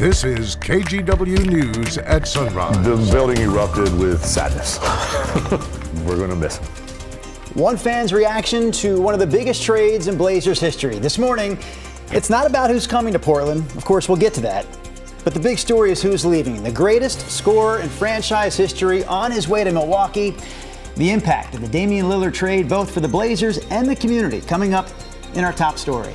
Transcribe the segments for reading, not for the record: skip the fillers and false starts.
This is KGW News at Sunrise. The building erupted with sadness. We're going to miss him. One fan's reaction to one of the biggest trades in Blazers history. This morning, it's not about who's coming to Portland. Of course, we'll get to that. But the big story is who's leaving. The greatest scorer in franchise history on his way to Milwaukee. The impact of the Damian Lillard trade, both for the Blazers and the community, coming up in our top story.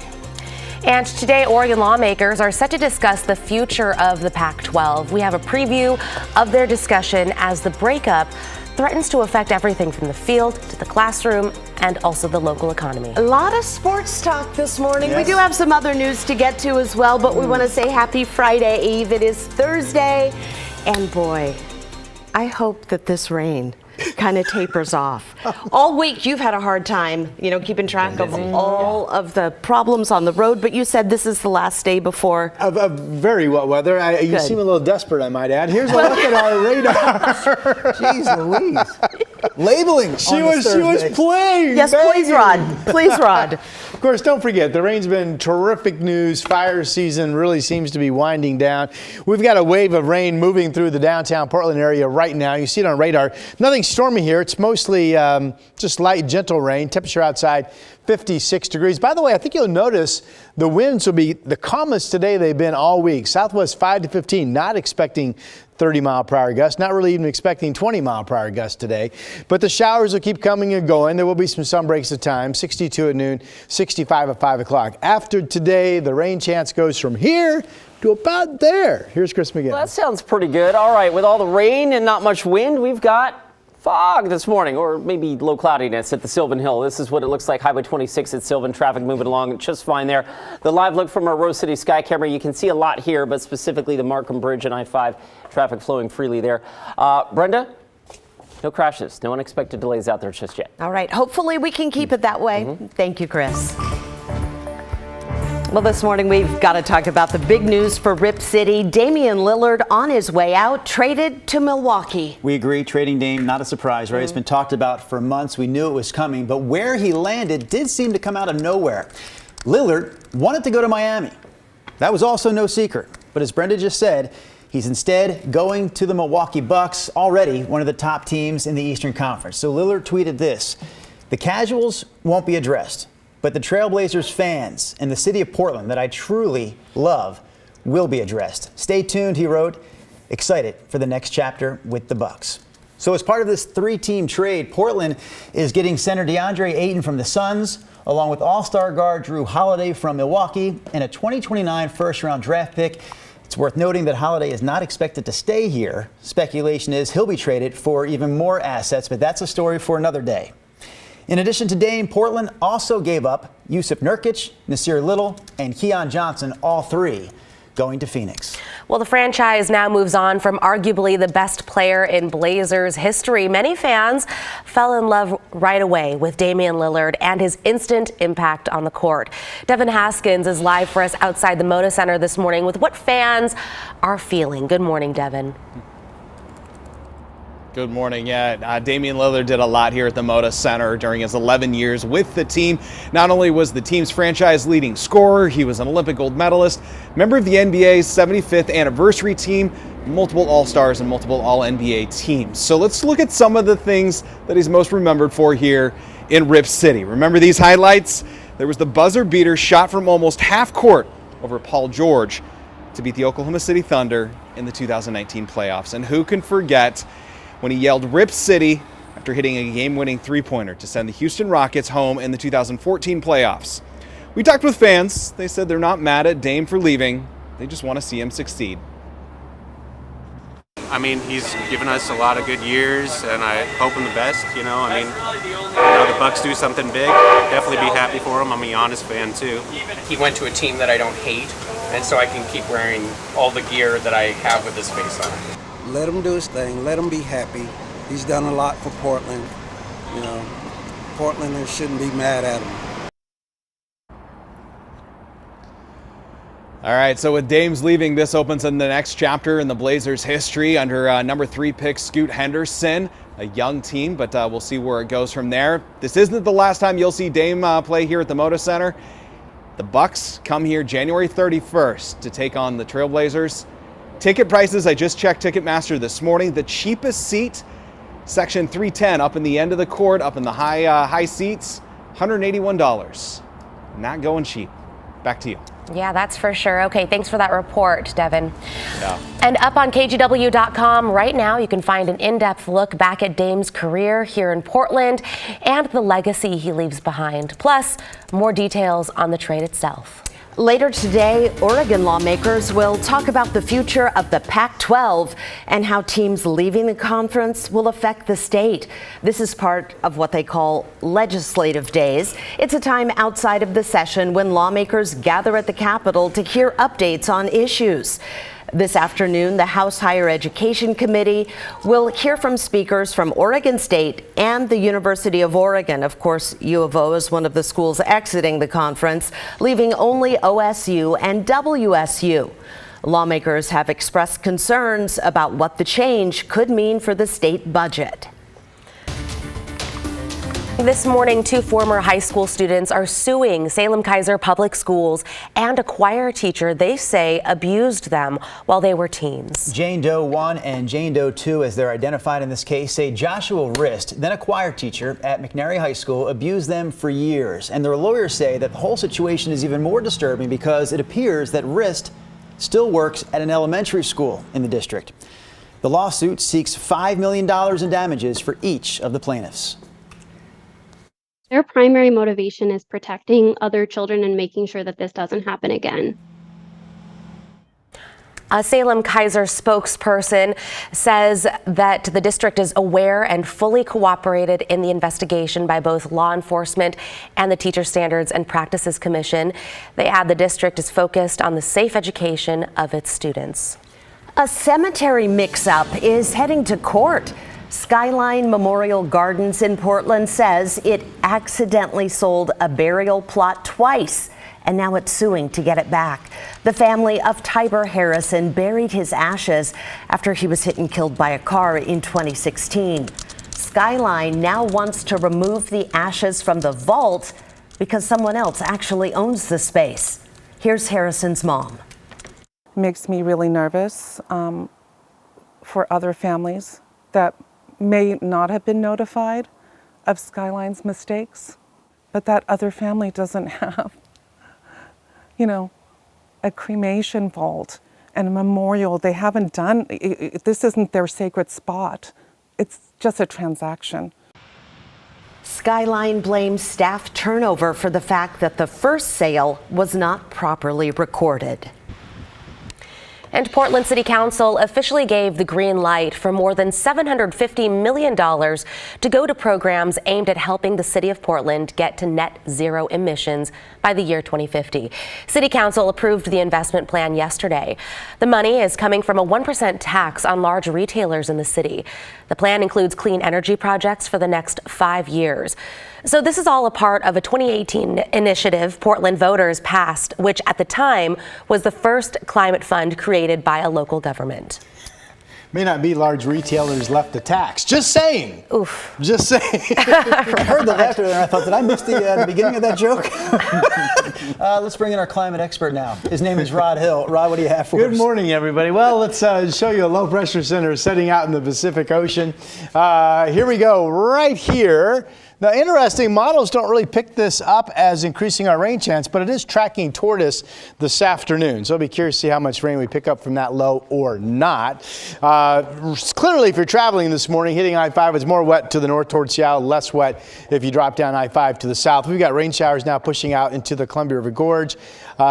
And today, Oregon lawmakers are set to discuss the future of the Pac-12. We have a preview of their discussion as the breakup threatens to affect everything from the field to the classroom and also the local economy. A lot of sports talk this morning. Yes. We do have some other news to get to as well, but we want to say happy Friday Eve. It is Thursday, and boy, I hope that this rain kind of tapers off. All week you've had a hard time, keeping track of all of the problems on the road, but you said this is the last day before. Of very wet weather. You seem a little desperate, I might add. Here's a look at our radar. Jeez Louise. Labeling. She was playing. Yes, please, Rod. Please, Rod. Of course, don't forget, the rain's been terrific news. Fire season really seems to be winding down. We've got a wave of rain moving through the downtown Portland area right now. You see it on radar. Nothing stormy here. It's mostly just light, gentle rain. Temperature outside 56 degrees. By the way, I think you'll notice the winds will be the calmest today they've been all week. Southwest 5 to 15, not expecting 30-mile-per-hour gusts, not really even expecting 20-mile-per-hour gusts today. But the showers will keep coming and going. There will be some sun breaks at times, 62 at noon, 65 at 5 o'clock. After today, the rain chance goes from here to about there. Here's Chris McGinn. Well, that sounds pretty good. All right, with all the rain and not much wind, we've got fog this morning, or maybe low cloudiness at the Sylvan Hill. This is what it looks like. Highway 26 at Sylvan. Traffic moving along just fine there. The live look from our Rose City Sky Camera. You can see a lot here, but specifically the Markham Bridge and I-5. Traffic flowing freely there. Brenda, no crashes. No unexpected delays out there just yet. All right. Hopefully we can keep it that way. Thank you, Chris. Well, this morning we've got to talk about the big news for Rip City. Damian Lillard on his way out, traded to Milwaukee. We agree, trading Dame, not a surprise, right? It's been talked about for months. We knew it was coming, but where he landed did seem to come out of nowhere. Lillard wanted to go to Miami. That was also no secret. But as Brenda just said, he's instead going to the Milwaukee Bucks, already one of the top teams in the Eastern Conference. So Lillard tweeted this: "The casuals won't be addressed, but the Trailblazers fans and the city of Portland that I truly love will be addressed. Stay tuned," he wrote, excited for the next chapter with the Bucks. So as part of this three-team trade, Portland is getting center DeAndre Ayton from the Suns, along with all-star guard Drew Holiday from Milwaukee, and a 2029 first-round draft pick. It's worth noting that Holiday is not expected to stay here. Speculation is he'll be traded for even more assets, but that's a story for another day. In addition to Dame, Portland also gave up Yusuf Nurkic, Nasir Little, and Keon Johnson, all three going to Phoenix. Well, the franchise now moves on from arguably the best player in Blazers history. Many fans fell in love right away with Damian Lillard and his instant impact on the court. Devin Haskins is live for us outside the Moda Center this morning with what fans are feeling. Good morning, Devin. Good morning. Yeah, Damian Lillard did a lot here at the Moda Center during his 11 years with the team. Not only was the team's franchise leading scorer, he was an Olympic gold medalist, member of the NBA's 75th anniversary team, multiple All-Stars and multiple All-NBA teams. So let's look at some of the things that he's most remembered for here in Rip City. Remember these highlights? There was the buzzer beater shot from almost half court over Paul George to beat the Oklahoma City Thunder in the 2019 playoffs. And who can forget when he yelled "Rip City" after hitting a game-winning three-pointer to send the Houston Rockets home in the 2014 playoffs. We talked with fans. They said they're not mad at Dame for leaving. They just want to see him succeed. I mean, he's given us a lot of good years, and I hope him the best. The Bucks do something big. Definitely be happy for him. I'm a Giannis fan too. He went to a team that I don't hate, and so I can keep wearing all the gear that I have with his face on it. Let him do his thing. Let him be happy. He's done a lot for Portland. Portlanders shouldn't be mad at him. All right, so with Dame's leaving, this opens in the next chapter in the Blazers' history under number 3 pick Scoot Henderson. A young team, but we'll see where it goes from there. This isn't the last time you'll see Dame play here at the Moda Center. The Bucks come here January 31st to take on the Trailblazers. Ticket prices, I just checked Ticketmaster this morning. The cheapest seat, section 310, up in the end of the court, up in the high seats, $181. Not going cheap. Back to you. Yeah, that's for sure. Okay, thanks for that report, Devin. Yeah. And up on KGW.com right now, you can find an in-depth look back at Dame's career here in Portland and the legacy he leaves behind. Plus, more details on the trade itself. Later today, Oregon lawmakers will talk about the future of the Pac-12 and how teams leaving the conference will affect the state. This is part of what they call legislative days. It's a time outside of the session when lawmakers gather at the Capitol to hear updates on issues. This afternoon, the House Higher Education Committee will hear from speakers from Oregon State and the University of Oregon. Of course, U of O is one of the schools exiting the conference, leaving only OSU and WSU. Lawmakers have expressed concerns about what the change could mean for the state budget. This morning, 2 former high school students are suing Salem-Keizer Public Schools and a choir teacher they say abused them while they were teens. Jane Doe 1 and Jane Doe 2, as they're identified in this case, say Joshua Rist, then a choir teacher at McNary High School, abused them for years. And their lawyers say that the whole situation is even more disturbing because it appears that Rist still works at an elementary school in the district. The lawsuit seeks $5 million in damages for each of the plaintiffs. Their primary motivation is protecting other children and making sure that this doesn't happen again. A Salem-Keizer spokesperson says that the district is aware and fully cooperated in the investigation by both law enforcement and the Teacher Standards and Practices Commission. They add the district is focused on the safe education of its students. A cemetery mix-up is heading to court. Skyline Memorial Gardens in Portland says it accidentally sold a burial plot twice, and now it's suing to get it back. The family of Tiber Harrison buried his ashes after he was hit and killed by a car in 2016. Skyline now wants to remove the ashes from the vault because someone else actually owns the space. Here's Harrison's mom. Makes me really nervous for other families that may not have been notified of Skyline's mistakes, but that other family doesn't have, a cremation vault and a memorial. They haven't done, this isn't their sacred spot. It's just a transaction. Skyline blames staff turnover for the fact that the first sale was not properly recorded. And Portland City Council officially gave the green light for more than $750 million to go to programs aimed at helping the city of Portland get to net zero emissions by the year 2050. City Council approved the investment plan yesterday. The money is coming from a 1% tax on large retailers in the city. The plan includes clean energy projects for the next 5 years. So this is all a part of a 2018 initiative Portland voters passed, which at the time was the first climate fund created by a local government. May not be large retailers left the tax. Just saying. Oof. Just saying. I heard the laughter there and I thought, did I miss the beginning of that joke? Let's bring in our climate expert now. His name is Rod Hill. Rod, what do you have for us? Good morning, everybody. Well, let's show you a low pressure center setting out in the Pacific Ocean. Here we go, right here. Now, interesting, models don't really pick this up as increasing our rain chance, but it is tracking toward us this afternoon. So I'll be curious to see how much rain we pick up from that low or not. Clearly, if you're traveling this morning, hitting I-5, it's more wet to the north towards Seattle, less wet if you drop down I-5 to the south. We've got rain showers now pushing out into the Columbia River Gorge.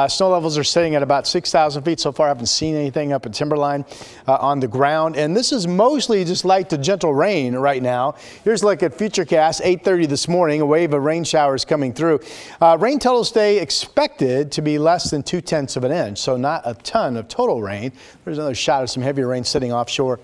Snow levels are sitting at about 6,000 feet. So far, I haven't seen anything up at Timberline on the ground. And this is mostly just light to gentle rain right now. Here's a look at Futurecast, 8:30 this morning. A wave of rain showers coming through. Rain totals stay expected to be less than 0.2 of an inch. So not a ton of total rain. There's another shot of some heavier rain sitting offshore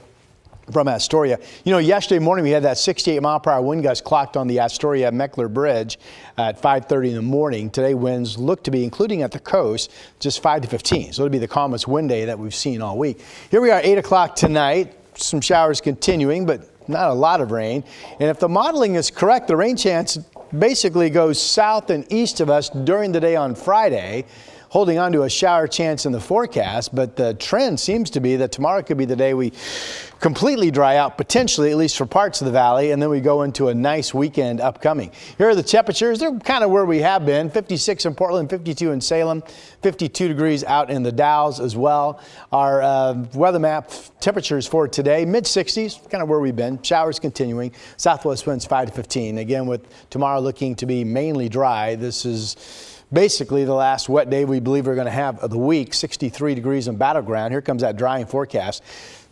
from Astoria. Yesterday morning we had that 68 mile per hour wind gust clocked on the Astoria-Meckler Bridge at 5:30 in the morning. Today winds look to be, including at the coast, just 5 to 15. So it'll be the calmest wind day that we've seen all week. Here we are, 8 o'clock tonight. Some showers continuing, but not a lot of rain. And if the modeling is correct, the rain chance basically goes south and east of us during the day on Friday. holding on to a shower chance in the forecast, but the trend seems to be that tomorrow could be the day we completely dry out, potentially, at least for parts of the valley, and then we go into a nice weekend upcoming. Here are the temperatures. They're kind of where we have been. 56 in Portland, 52 in Salem, 52 degrees out in the Dalles as well. Our weather map temperatures for today, mid-60s, kind of where we've been. Showers continuing. Southwest winds 5 to 15. Again, with tomorrow looking to be mainly dry. This is basically the last wet day we believe we're going to have of the week. 63 degrees in Battleground. Here comes that drying forecast.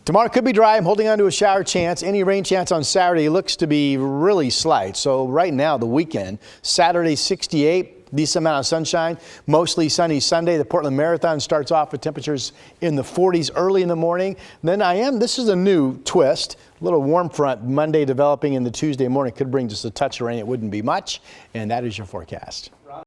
Tomorrow could be dry. I'm holding on to a shower chance. Any rain chance on Saturday looks to be really slight. So right now, the weekend, Saturday 68, decent amount of sunshine, mostly sunny Sunday. The Portland Marathon starts off with temperatures in the 40s early in the morning. Then this is a new twist. A little warm front Monday developing in the Tuesday morning could bring just a touch of rain. It wouldn't be much. And that is your forecast.